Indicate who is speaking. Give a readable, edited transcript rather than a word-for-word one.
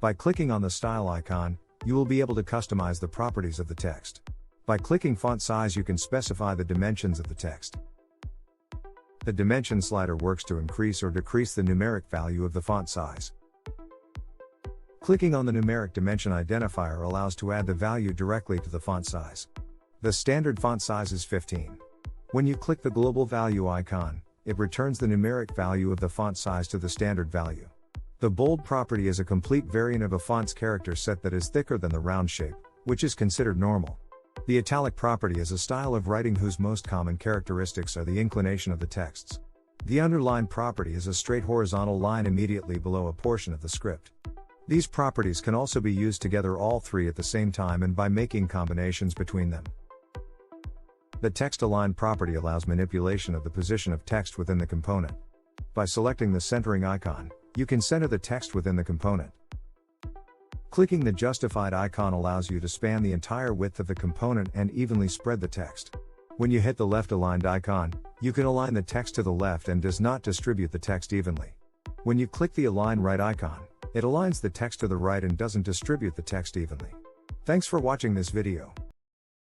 Speaker 1: By clicking on the style icon, you will be able to customize the properties of the text. By clicking font size, you can specify the dimensions of the text. The dimension slider works to increase or decrease the numeric value of the font size. Clicking on the numeric dimension identifier allows to add the value directly to the font size. The standard font size is 15. When you click the global value icon, it returns the numeric value of the font size to the standard value. The bold property is a complete variant of a font's character set that is thicker than the round shape, which is considered normal. The italic property is a style of writing whose most common characteristics are the inclination of the texts. The underline property is a straight horizontal line immediately below a portion of the script. These properties can also be used together, all three at the same time, and by making combinations between them. The text align property allows manipulation of the position of text within the component. By selecting the centering icon, you can center the text within the component. Clicking the justified icon allows you to span the entire width of the component and evenly spread the text. When you hit the left aligned icon, you can align the text to the left and does not distribute the text evenly. When you click the align right icon, it aligns the text to the right and doesn't distribute the text evenly. Thanks for watching this video.